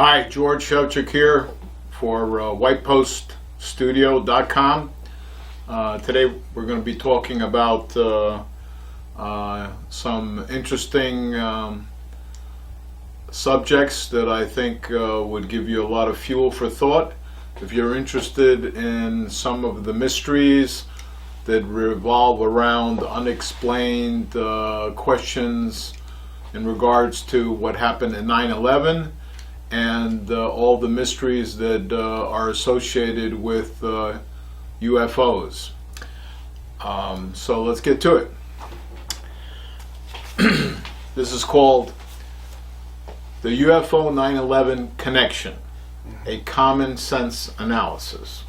Hi, George Shevchik here for whitepoststudio.com. Today we're going to be talking about some interesting subjects that I think would give you a lot of fuel for thought. If you're interested in some of the mysteries that revolve around unexplained questions in regards to what happened in 9/11 and all the mysteries that are associated with UFOs. So let's get to it. This is called the UFO 9/11 Connection, a common sense analysis.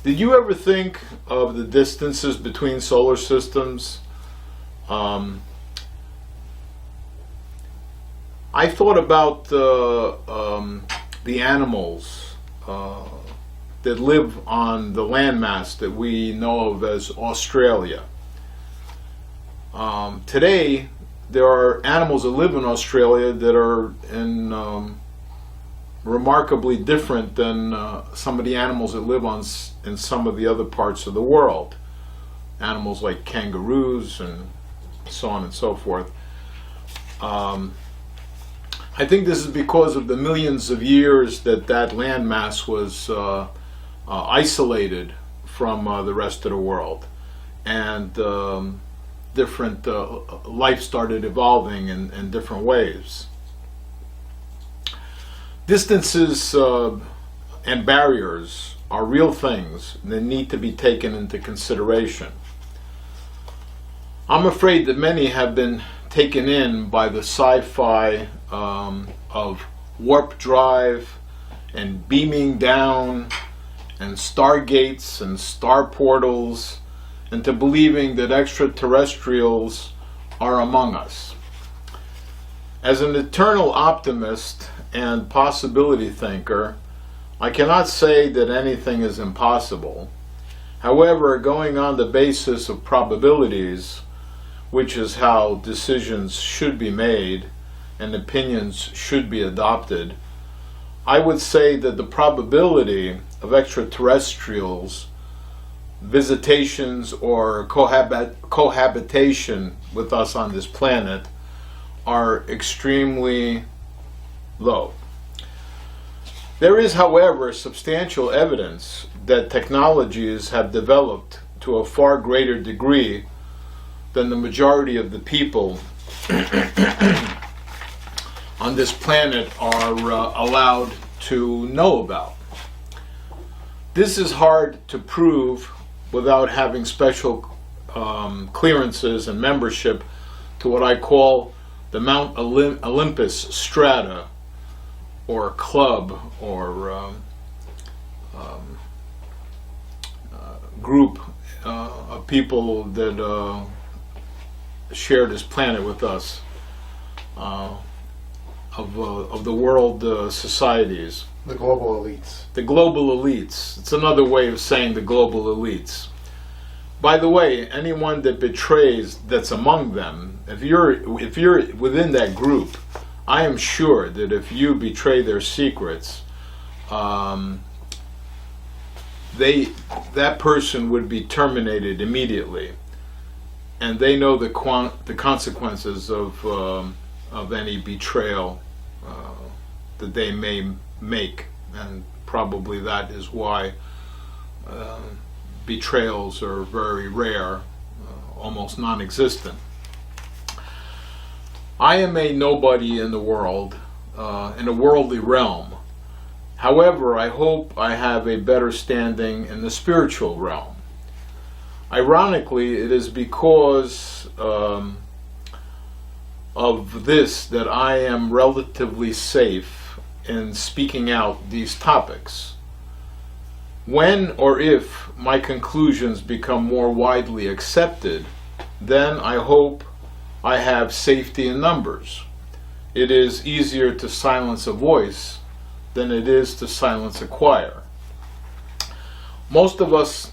Did you ever think of the distances between solar systems? I thought about the animals that live on the landmass that we know of as Australia. Today, there are animals that live in Australia that are remarkably different than some of the animals that live in some of the other parts of the world. Animals like kangaroos and so on and so forth. I think this is because of the millions of years that landmass was isolated from the rest of the world, and different life started evolving in different ways. Distances and barriers are real things that need to be taken into consideration. I'm afraid that many have been taken in by the sci-fi of warp drive and beaming down and stargates and star portals, into believing that extraterrestrials are among us. As an eternal optimist and possibility thinker, I cannot say that anything is impossible. However, going on the basis of probabilities, which is how decisions should be made and opinions should be adopted, I would say that the probability of extraterrestrials visitations or cohabitation with us on this planet are extremely low. There is, however, substantial evidence that technologies have developed to a far greater degree than the majority of the people on this planet are allowed to know about. This is hard to prove without having special clearances and membership to what I call the Mount Olympus strata, or club, or group of people that share this planet with us, of the world societies. The global elites. The global elites. It's another way of saying the global elites. By the way, anyone that betrays that's among them, if you're within that group, I am sure that if you betray their secrets, that person would be terminated immediately, and they know the consequences of any betrayal that they may make, and probably that is why betrayals are very rare, almost non-existent. I am a nobody in the world, in a worldly realm. However, I hope I have a better standing in the spiritual realm. Ironically, it is because of this that I am relatively safe in speaking out these topics. When or if my conclusions become more widely accepted, then I hope I have safety in numbers. It is easier to silence a voice than it is to silence a choir. Most of us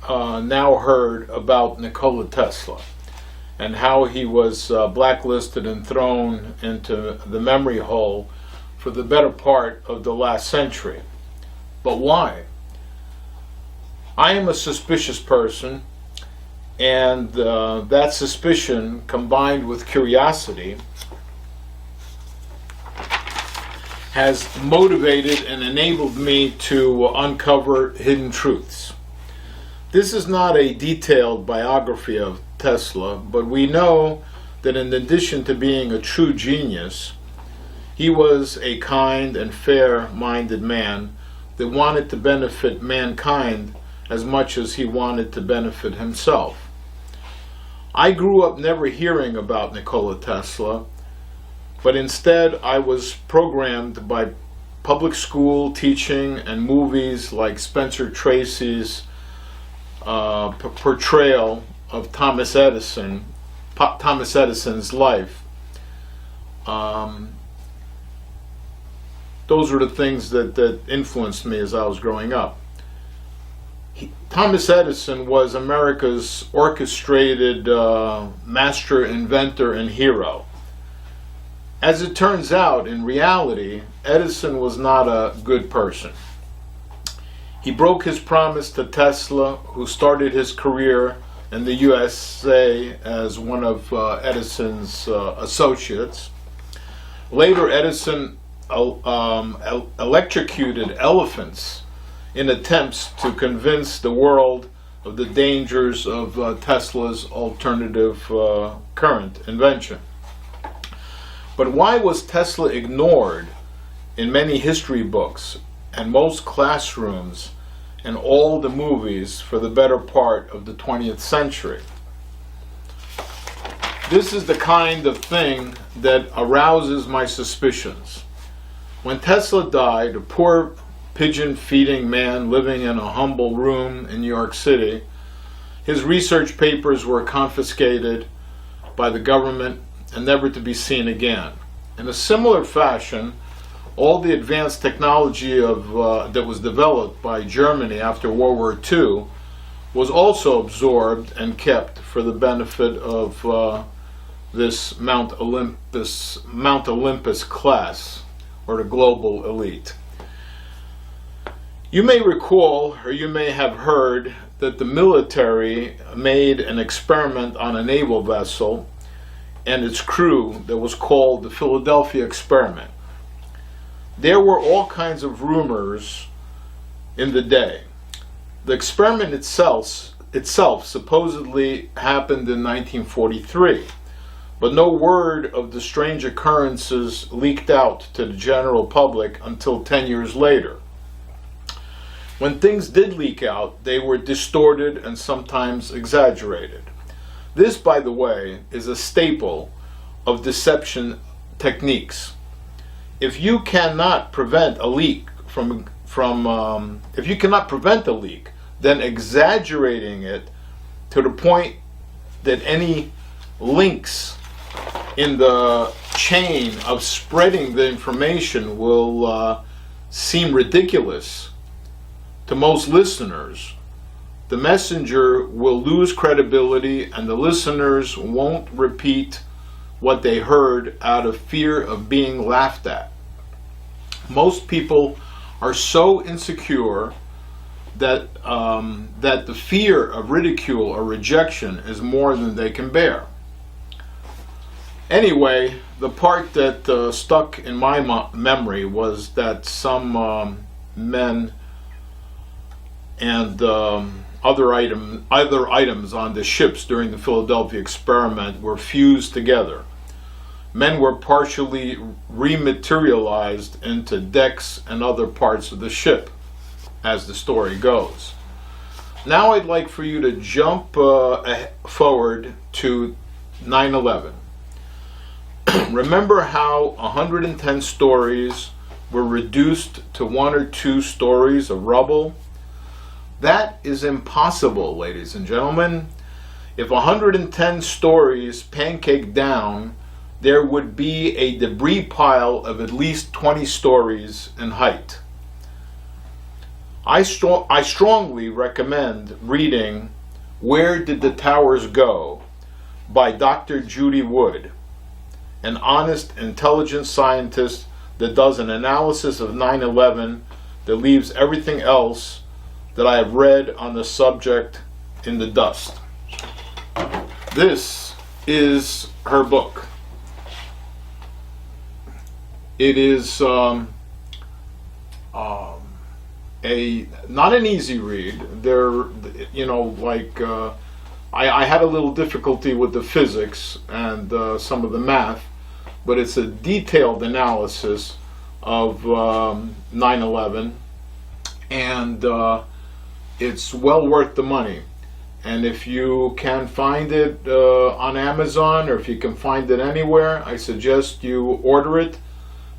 now heard about Nikola Tesla and how he was blacklisted and thrown into the memory hole for the better part of the last century. But why? I am a suspicious person, and that suspicion combined with curiosity has motivated and enabled me to uncover hidden truths. This is not a detailed biography of Tesla, but we know that in addition to being a true genius, he was a kind and fair-minded man that wanted to benefit mankind as much as he wanted to benefit himself. I grew up never hearing about Nikola Tesla, but instead I was programmed by public school teaching and movies like Spencer Tracy's portrayal of Thomas Edison's life. Those were the things that influenced me as I was growing up. Thomas Edison was America's orchestrated master inventor and hero. As it turns out, in reality, Edison was not a good person. He broke his promise to Tesla, who started his career in the USA as one of Edison's associates. Later, Edison electrocuted elephants in attempts to convince the world of the dangers of Tesla's alternative current invention. But why was Tesla ignored in many history books and most classrooms and all the movies for the better part of the 20th century? This is the kind of thing that arouses my suspicions. When Tesla died, a poor pigeon-feeding man living in a humble room in New York City, his research papers were confiscated by the government and never to be seen again. In a similar fashion, all the advanced technology that was developed by Germany after World War II was also absorbed and kept for the benefit of this Mount Olympus class, or the global elite. You may recall, or you may have heard, that the military made an experiment on a naval vessel and its crew that was called the Philadelphia Experiment. There were all kinds of rumors in the day. The experiment itself supposedly happened in 1943, but no word of the strange occurrences leaked out to the general public until 10 years later. When things did leak out, they were distorted and sometimes exaggerated. This, by the way, is a staple of deception techniques. If you cannot prevent a leak then exaggerating it to the point that any links in the chain of spreading the information will seem ridiculous to most listeners, the messenger will lose credibility and the listeners won't repeat what they heard out of fear of being laughed at. Most people are so insecure that the fear of ridicule or rejection is more than they can bear. Anyway, the part that stuck in my memory was that some men and other items on the ships during the Philadelphia Experiment were fused together. Men were partially rematerialized into decks and other parts of the ship, as the story goes. Now I'd like for you to jump forward to 9/11. Remember how 110 stories were reduced to 1 or 2 stories of rubble? That is impossible, ladies and gentlemen. If 110 stories pancaked down, there would be a debris pile of at least 20 stories in height. I strongly recommend reading Where Did the Towers Go by Dr. Judy Wood, an honest, intelligent scientist that does an analysis of 9/11 that leaves everything else that I have read on the subject in the dust. This is her book. It is not an easy read. I had a little difficulty with the physics and some of the math, but it's a detailed analysis of 9/11, and it's well worth the money. And if you can find it on Amazon, or if you can find it anywhere, I suggest you order it,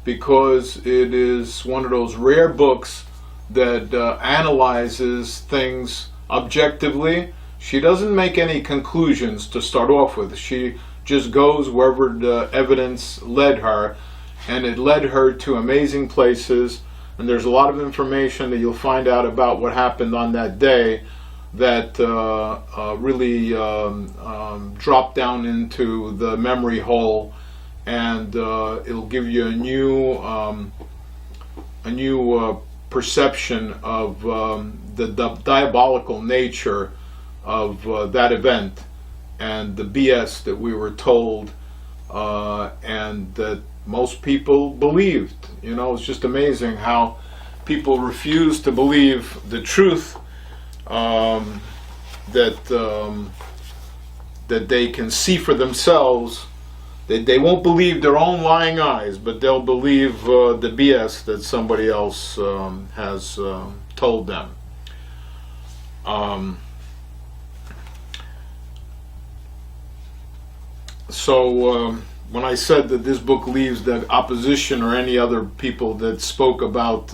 because it is one of those rare books that analyzes things objectively. She doesn't make any conclusions to start off with. She just goes wherever the evidence led her, and it led her to amazing places. And there's a lot of information that you'll find out about what happened on that day that really dropped down into the memory hole, and it'll give you a new perception of the diabolical nature of that event and the BS that we were told, and that most people believed. You know, it's just amazing how people refuse to believe the truth that they can see for themselves. They won't believe their own lying eyes, but they'll believe the BS that somebody else has told them. So when I said that this book leaves the opposition or any other people that spoke about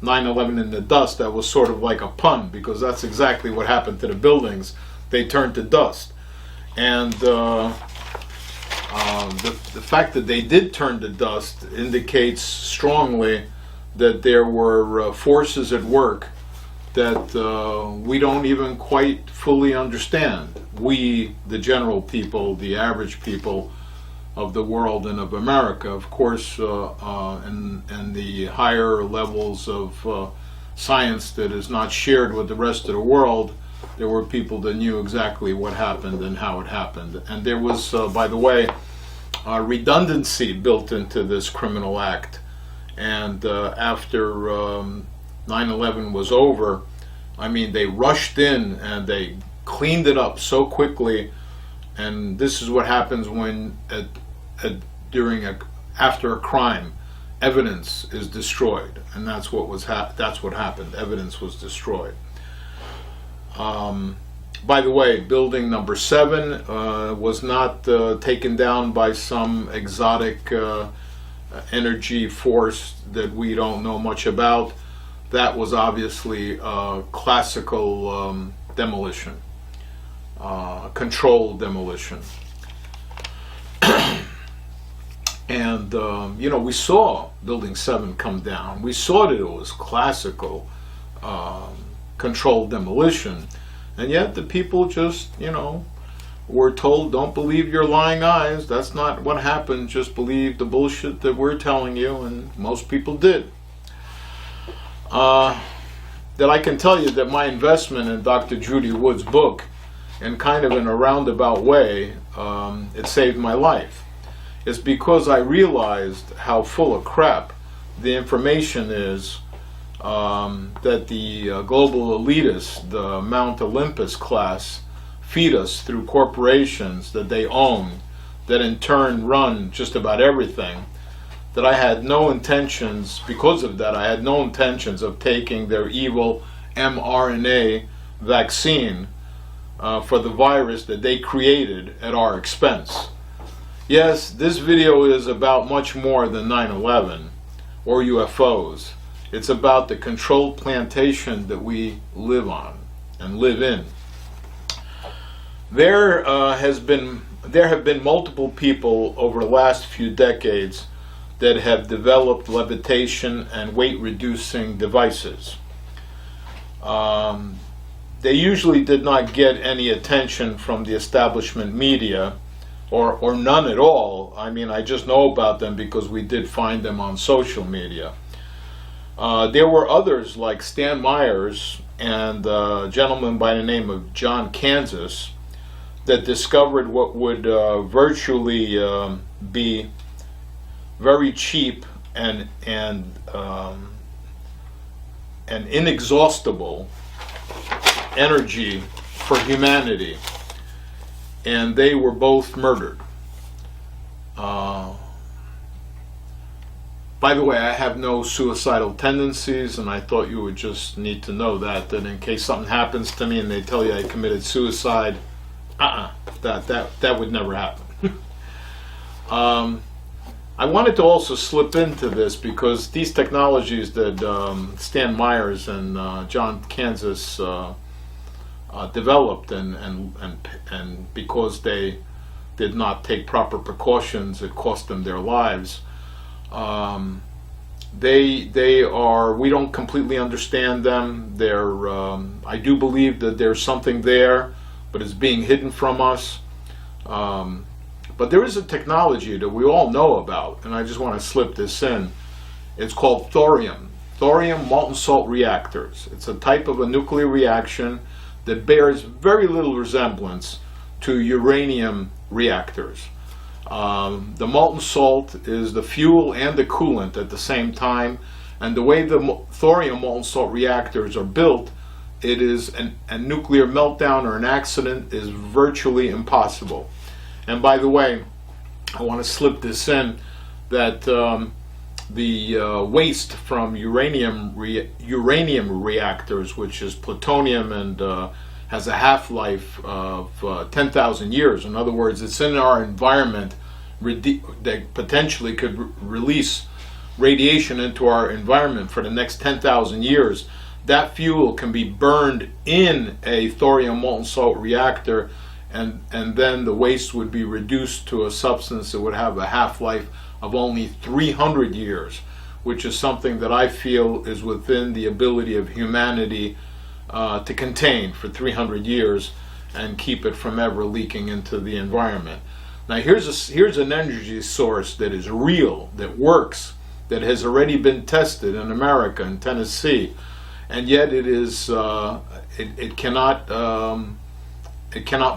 9/11 in the dust, that was sort of like a pun, because that's exactly what happened to the buildings. They turned to dust. And the fact that they did turn to dust indicates strongly that there were forces at work that we don't even quite fully understand. We, the general people, the average people of the world and of America, of course, and the higher levels of science that is not shared with the rest of the world, there were people that knew exactly what happened and how it happened. And there was, by the way, redundancy built into this criminal act. And after 9/11 was over, I mean, they rushed in and they cleaned it up so quickly. And this is what happens when after a crime, evidence is destroyed, and that's what happened. Evidence was destroyed. By the way, building number 7 was not taken down by some exotic energy force that we don't know much about. That was obviously classical demolition, controlled demolition. And we saw building 7 come down. We saw that it was classical controlled demolition, and yet the people just were told, don't believe your lying eyes, that's not what happened, just believe the bullshit that we're telling you. And most people did. That I can tell you that my investment in Dr. Judy Wood's book, and kind of in a roundabout way, it saved my life. It's because I realized how full of crap the information is that the global elitists, the Mount Olympus class, feed us through corporations that they own, that in turn run just about everything, that I had no intentions, because of that, I had no intentions of taking their evil mRNA vaccine for the virus that they created at our expense. Yes, this video is about much more than 9/11 or UFOs. It's about the controlled plantation that we live on and live in. There have been multiple people over the last few decades that have developed levitation and weight-reducing devices. They usually did not get any attention from the establishment media or none at all. I mean, I just know about them because we did find them on social media. There were others like Stan Myers and a gentleman by the name of John Kansas that discovered what would virtually be very cheap and inexhaustible energy for humanity, and they were both murdered. By the way, I have no suicidal tendencies, and I thought you would just need to know that in case something happens to me and they tell you I committed suicide, that would never happen. I wanted to also slip into this because these technologies that Stan Myers and John Kansas developed, and because they did not take proper precautions, it cost them their lives. They are, we don't completely understand them. They're, I do believe that there's something there, but it's being hidden from us. But there is a technology that we all know about, and I just want to slip this in. It's called thorium molten salt reactors. It's a type of a nuclear reaction that bears very little resemblance to uranium reactors. The molten salt is the fuel and the coolant at the same time, and the way the thorium molten salt reactors are built, it is a nuclear meltdown or an accident is virtually impossible. And by the way, I want to slip this in, that the waste from uranium reactors, which is plutonium and has a half-life of 10,000 years. In other words, it's in our environment that potentially could release radiation into our environment for the next 10,000 years. That fuel can be burned in a thorium molten salt reactor, and then the waste would be reduced to a substance that would have a half-life of only 300 years, which is something that I feel is within the ability of humanity to contain for 300 years and keep it from ever leaking into the environment. Now here's an energy source that is real, that works, that has already been tested in America, in Tennessee, and yet it is it cannot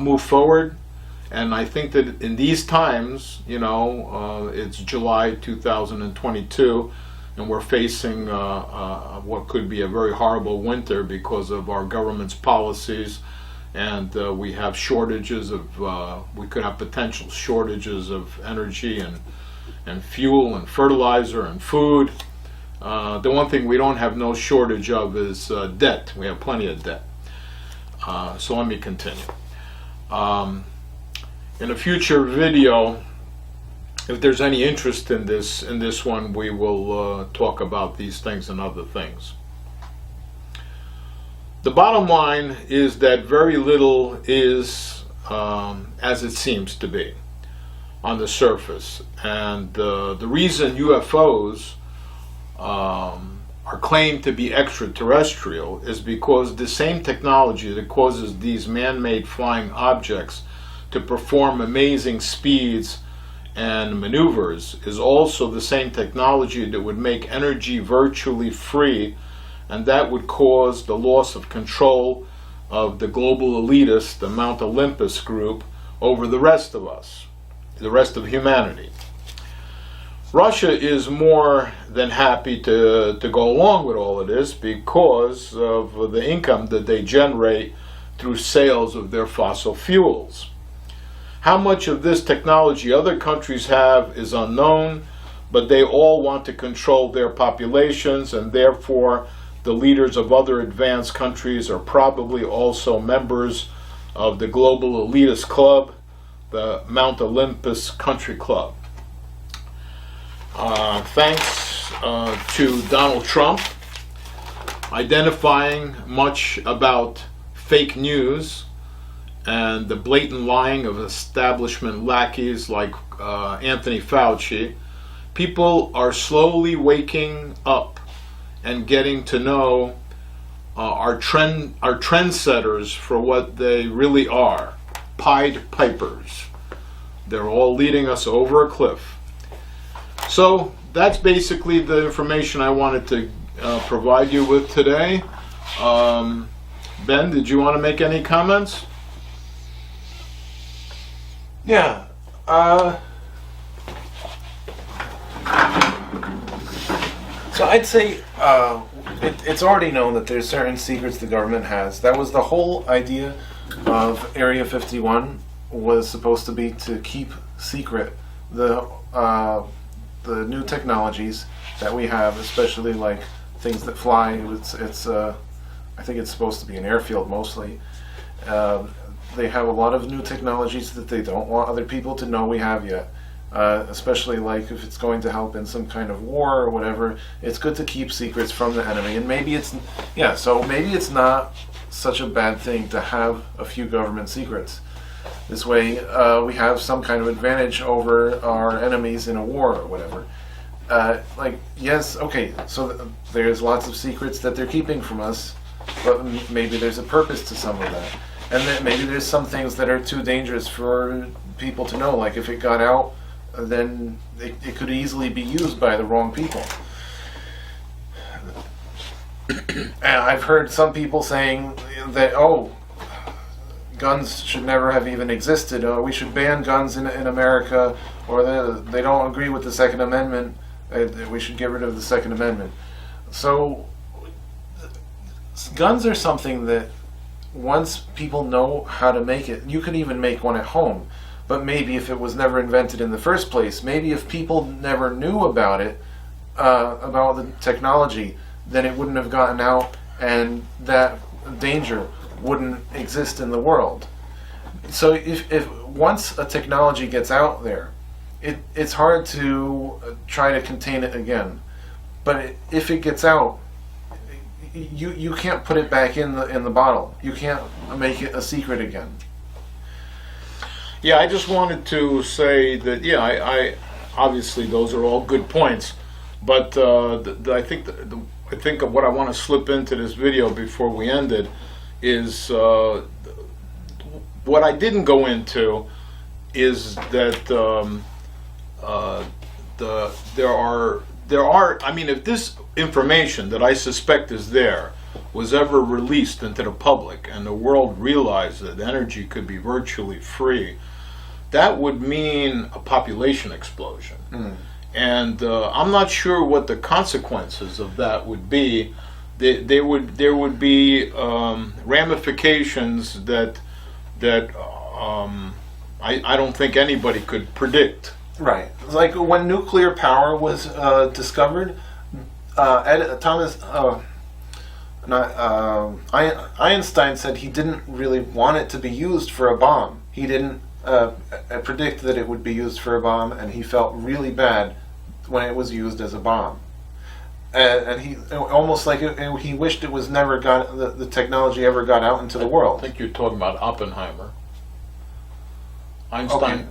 move forward. And I think that in these times, you know, it's July 2022, and we're facing what could be a very horrible winter because of our government's policies, and we have shortages of, we could have potential shortages of energy and fuel and fertilizer and food. The one thing we don't have no shortage of is debt. We have plenty of debt. So let me continue. In a future video, if there's any interest in this one, we will talk about these things and other things. The bottom line is that very little is as it seems to be on the surface, and the reason UFOs are claimed to be extraterrestrial is because the same technology that causes these man-made flying objects to perform amazing speeds and maneuvers is also the same technology that would make energy virtually free, and that would cause the loss of control of the global elitists, the Mount Olympus group, over the rest of us, the rest of humanity. Russia is more than happy to go along with all of this because of the income that they generate through sales of their fossil fuels. How much of this technology other countries have is unknown, but they all want to control their populations, and therefore the leaders of other advanced countries are probably also members of the global elitist club, the Mount Olympus Country Club. Thanks to Donald Trump identifying much about fake news and the blatant lying of establishment lackeys like Anthony Fauci. People are slowly waking up and getting to know our trendsetters for what they really are: Pied Pipers. They're all leading us over a cliff. So that's basically the information I wanted to provide you with today. Ben, did you want to make any comments? Yeah. So I'd say it's already known that there's certain secrets the government has. That was the whole idea of Area 51, was supposed to be to keep secret the new technologies that we have, especially like things that fly. I think it's supposed to be an airfield mostly. They have a lot of new technologies that they don't want other people to know we have yet. Especially like if it's going to help in some kind of war or whatever, it's good to keep secrets from the enemy. And maybe it's not such a bad thing to have a few government secrets. This way we have some kind of advantage over our enemies in a war or whatever. Yes, okay, so there's lots of secrets that they're keeping from us, but maybe there's a purpose to some of that. And then maybe there's some things that are too dangerous for people to know. Like if it got out, then it could easily be used by the wrong people. And I've heard some people saying that, guns should never have even existed, or we should ban guns in America, or they don't agree with the Second Amendment, we should get rid of the Second Amendment. So guns are something that once people know how to make it, you could even make one at home. But maybe if it was never invented in the first place, maybe if people never knew about it, about the technology, then it wouldn't have gotten out and that danger wouldn't exist in the world. So if once a technology gets out there, it's hard to try to contain it again. But if it gets out, you can't put it back in the bottle. You can't make it a secret again. Yeah, I just wanted to say that, I obviously those are all good points, but I think of what I want to slip into this video before we end it is what I didn't go into is that there are I mean, if this information that I suspect is there was ever released into the public and the world realized that energy could be virtually free, that would mean a population explosion. And I'm not sure what the consequences of that would be. There would be ramifications that I don't think anybody could predict. Right. Like when nuclear power was discovered, Einstein said he didn't really want it to be used for a bomb. He didn't predict that it would be used for a bomb, and he felt really bad when it was used as a bomb. And he almost like he wished it was never the technology ever got out into the world. I think you're talking about Oppenheimer. Einstein. Okay.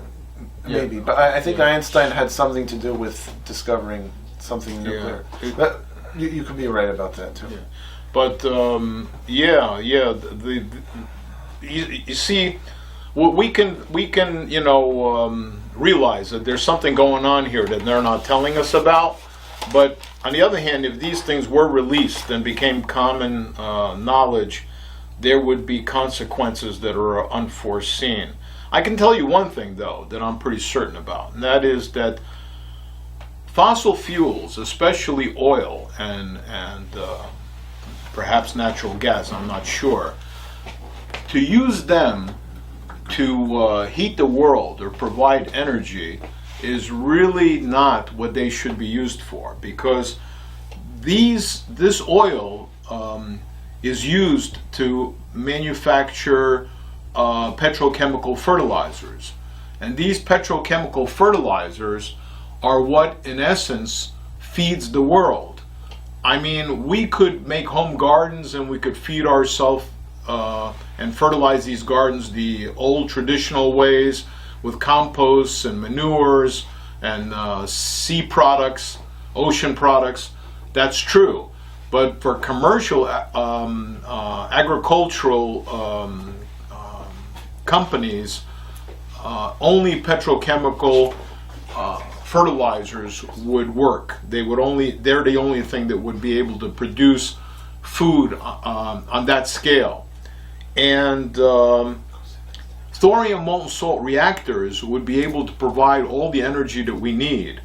Maybe, but I think Einstein had something to do with discovering something nuclear. But you could be right about that too. Yeah. But you see, we can realize that there's something going on here that they're not telling us about. But on the other hand, if these things were released and became common knowledge, there would be consequences that are unforeseen. I can tell you one thing, though, that I'm pretty certain about, and that is that fossil fuels, especially oil and perhaps natural gas, I'm not sure, to use them to heat the world or provide energy is really not what they should be used for, because this oil is used to manufacture petrochemical fertilizers, and these petrochemical fertilizers are what in essence feeds the world. I mean, we could make home gardens and we could feed ourselves and fertilize these gardens the old traditional ways with composts and manures and sea products, ocean products. That's true. But for commercial agricultural companies, only petrochemical fertilizers would work. They're the only thing that would be able to produce food on that scale. And thorium molten salt reactors would be able to provide all the energy that we need.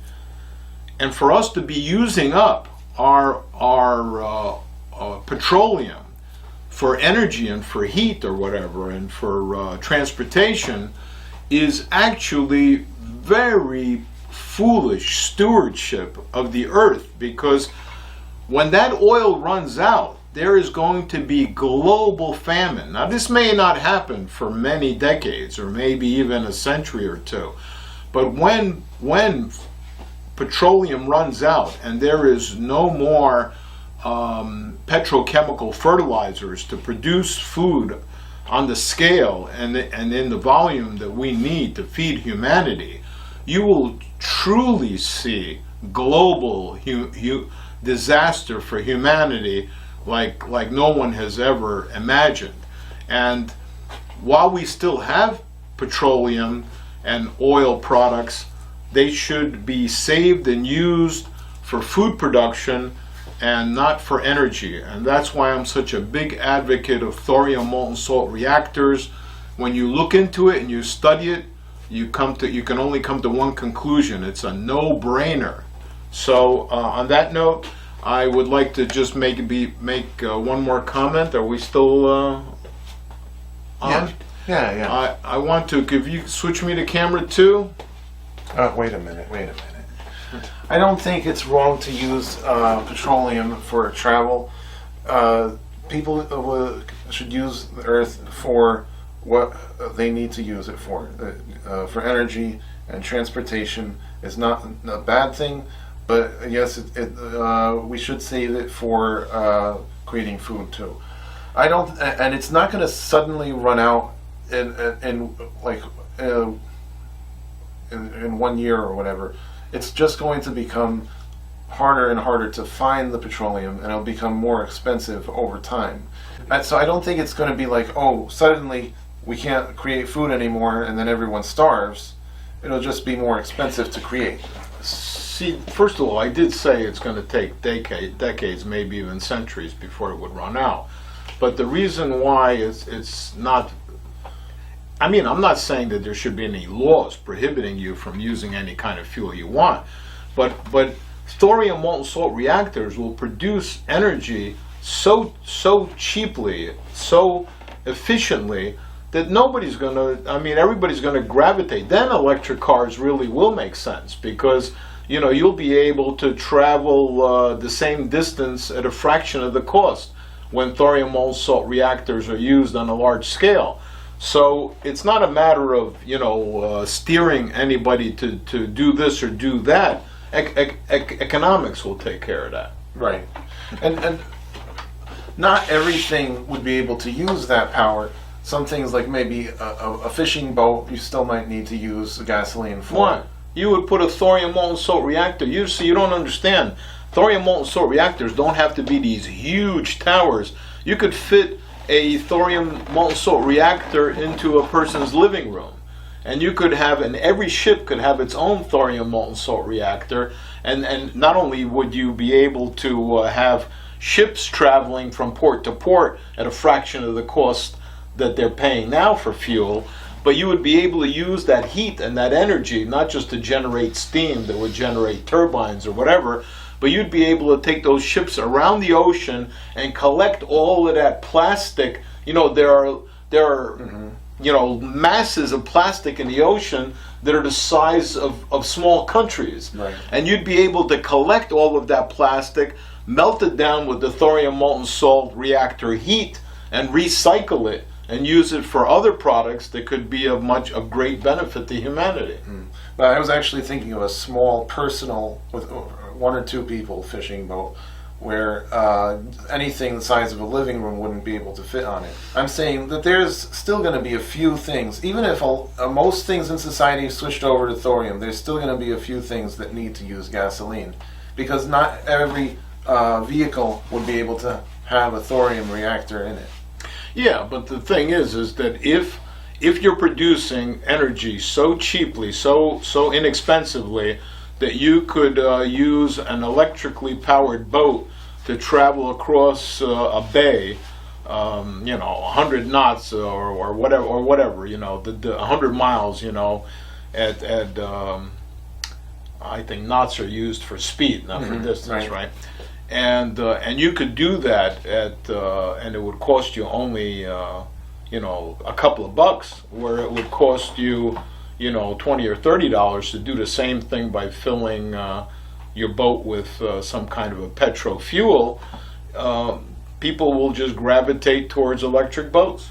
And for us to be using up our petroleum for energy and for heat or whatever and for transportation is actually very foolish stewardship of the earth, because when that oil runs out, there is going to be global famine. Now, this may not happen for many decades or maybe even a century or two, but when petroleum runs out and there is no more petrochemical fertilizers to produce food on the scale and in the volume that we need to feed humanity, you will truly see global disaster for humanity like no one has ever imagined. And while we still have petroleum and oil products, they should be saved and used for food production and not for energy. And that's why I'm such a big advocate of thorium molten salt reactors. When you look into it and you study it, you can only come to one conclusion: it's a no-brainer. So on that note, I would like to just make one more comment. Are we still on? Yeah. I want to give you switch me to camera 2. Wait a minute. I don't think it's wrong to use petroleum for travel. People should use the earth for what they need to use it for. For energy and transportation is not a bad thing, but yes, we should save it for creating food too. And it's not going to suddenly run out in 1 year or whatever. It's just going to become harder and harder to find the petroleum, and it'll become more expensive over time. And so I don't think it's going to be like, oh, suddenly we can't create food anymore and then everyone starves. It'll just be more expensive to create. See, first of all, I did say it's going to take decades, maybe even centuries before it would run out. But the reason why it's not, I mean, I'm not saying that there should be any laws prohibiting you from using any kind of fuel you want, but thorium molten salt reactors will produce energy so cheaply, so efficiently, that everybody's going to gravitate. Then electric cars really will make sense, because you'll be able to travel the same distance at a fraction of the cost when thorium molten salt reactors are used on a large scale. So it's not a matter of steering anybody to do this or do that. Economics will take care of that. Right. And not everything would be able to use that power. Some things, like maybe a fishing boat, you still might need to use gasoline for. Why? You would put a thorium molten salt reactor. You don't understand. Thorium molten salt reactors don't have to be these huge towers. You could fit a thorium molten salt reactor into a person's living room. And every ship could have its own thorium molten salt reactor. And not only would you be able to have ships traveling from port to port at a fraction of the cost that they're paying now for fuel, but you would be able to use that heat and that energy not just to generate steam that would generate turbines or whatever, but you'd be able to take those ships around the ocean and collect all of that plastic. There are masses of plastic in the ocean that are the size of small countries. Right. And you'd be able to collect all of that plastic, melt it down with the thorium molten salt reactor heat, and recycle it and use it for other products that could be of great benefit to humanity. But I was actually thinking of a small personal, with 1 or 2 people, fishing boat, where anything the size of a living room wouldn't be able to fit on it. I'm saying that there's still going to be a few things, even if most things in society have switched over to thorium, there's still going to be a few things that need to use gasoline, because not every vehicle would be able to have a thorium reactor in it. Yeah, but the thing is that if if you're producing energy so cheaply, so inexpensively, that you could use an electrically powered boat to travel across a bay, 100 knots or whatever, the 100 miles, at I think knots are used for speed, not for distance, right? And you could do that and it would cost you only a couple of bucks, where it would cost you $20 or $30 to do the same thing by filling your boat with some kind of a petro fuel. People will just gravitate towards electric boats.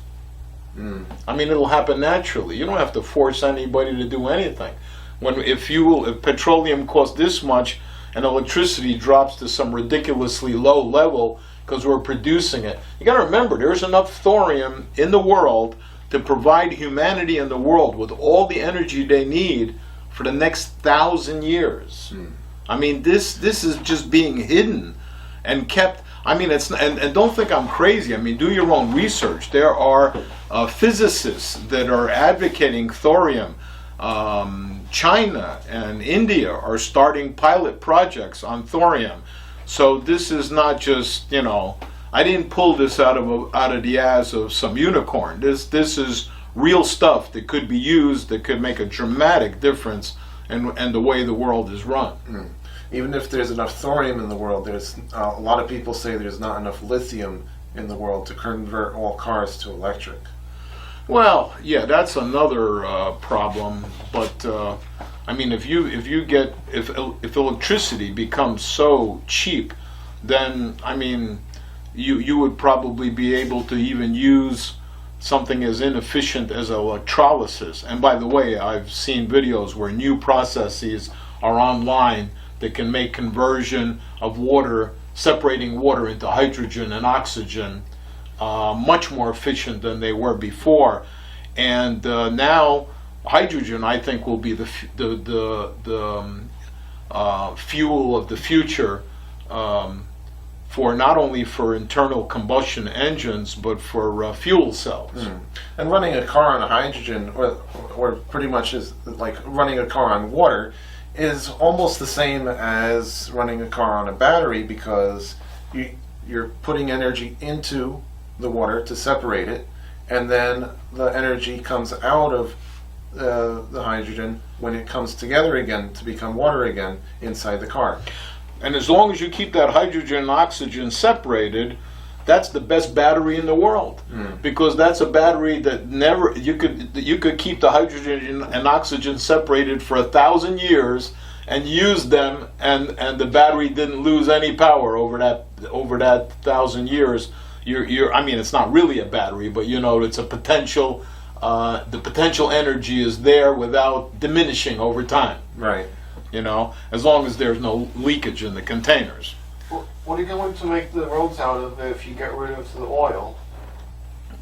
I mean, it'll happen naturally. You don't have to force anybody to do anything. If petroleum costs this much and electricity drops to some ridiculously low level because we're producing it, you got to remember there's enough thorium in the world to provide humanity and the world with all the energy they need for the next 1,000 years. I mean, this is just being hidden and kept. I mean, and don't think I'm crazy. I mean, do your own research. There are physicists that are advocating thorium. China and India are starting pilot projects on thorium. So this is not just, I didn't pull this out of the ass of some unicorn. This is real stuff that could be used, that could make a dramatic difference in the way the world is run. Even if there's enough thorium in the world, there's a lot of people say there's not enough lithium in the world to convert all cars to electric. Well, yeah, that's another problem. But I mean, if electricity becomes so cheap, then I mean, you would probably be able to even use something as inefficient as electrolysis. And by the way, I've seen videos where new processes are online that can make conversion of water, separating water into hydrogen and oxygen, much more efficient than they were before. And now hydrogen, I think, will be the fuel of the future, for not only for internal combustion engines, but for fuel cells. And running a car on hydrogen, or pretty much is like running a car on water, is almost the same as running a car on a battery, because you're putting energy into the water to separate it, and then the energy comes out of the hydrogen when it comes together again to become water again inside the car. And as long as you keep that hydrogen and oxygen separated, that's the best battery in the world, because that's a battery that you could keep the hydrogen and oxygen separated for 1,000 years and use them, and the battery didn't lose any power over that 1,000 years. I mean, it's not really a battery, but it's a potential. The potential energy is there without diminishing over time. Right. As long as there's no leakage in the containers. What are you going to make the roads out of if you get rid of the oil?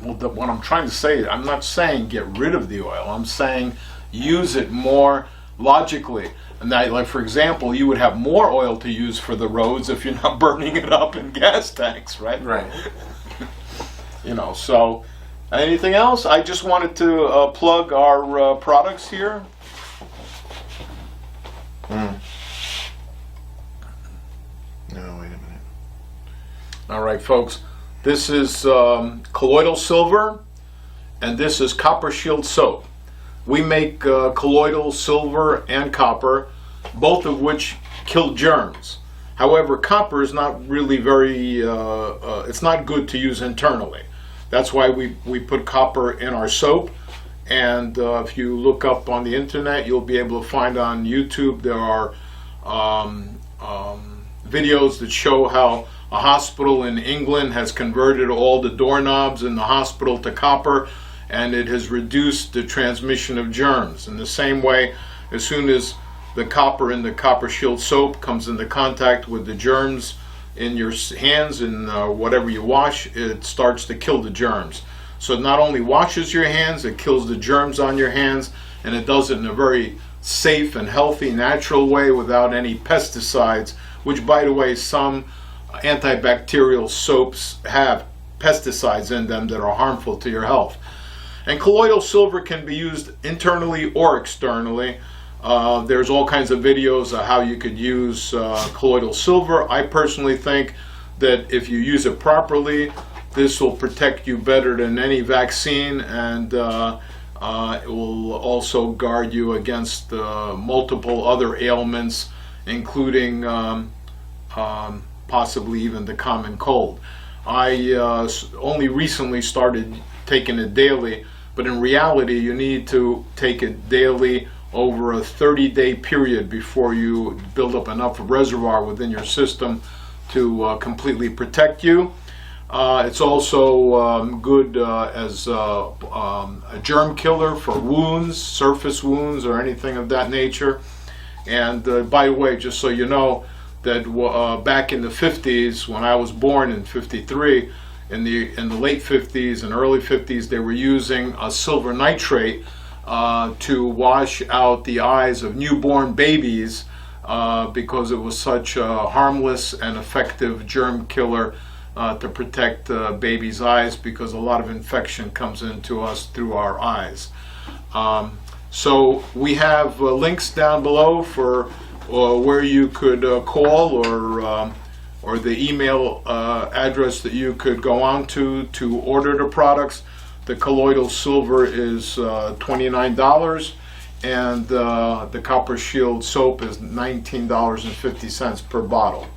Well, what I'm trying to say, I'm not saying get rid of the oil. I'm saying use it more logically. And that, like, for example, you would have more oil to use for the roads if you're not burning it up in gas tanks, right? Right. So anything else? I just wanted to plug our products here. No, wait a minute. All right, folks. This is colloidal silver, and this is Copper Shield soap. We make colloidal silver and copper, both of which kill germs. However, copper is not really it's not good to use internally. That's why we put copper in our soap. And if you look up on the internet, you'll be able to find on YouTube, there are videos that show how a hospital in England has converted all the doorknobs in the hospital to copper, and it has reduced the transmission of germs. In the same way, as soon as the copper in the Copper Shield soap comes into contact with the germs in your hands and whatever you wash, it starts to kill the germs. So it not only washes your hands, it kills the germs on your hands, and it does it in a very safe and healthy, natural way without any pesticides, which, by the way, some antibacterial soaps have pesticides in them that are harmful to your health. And colloidal silver can be used internally or externally. There's all kinds of videos of how you could use colloidal silver. I personally think that if you use it properly, this will protect you better than any vaccine, and it will also guard you against multiple other ailments, including possibly even the common cold. I only recently started taking it daily, but in reality you need to take it daily over a 30-day period before you build up enough reservoir within your system to completely protect you. It's also good as a germ killer for wounds, surface wounds, or anything of that nature. And by the way, just so you know, that back in the 50s, when I was born in 53, in the late 50s and early 50s, they were using a silver nitrate to wash out the eyes of newborn babies because it was such a harmless and effective germ killer to protect babies' eyes, because a lot of infection comes into us through our eyes. So we have links down below for where you could call, or the email address that you could go on to order the products. The colloidal silver is $29, and the Copper Shield soap is $19.50 per bottle.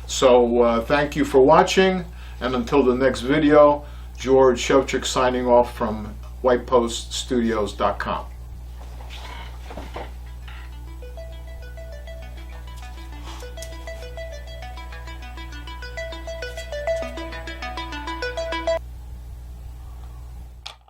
So thank you for watching, and until the next video, George Shevchik signing off from whitepoststudios.com.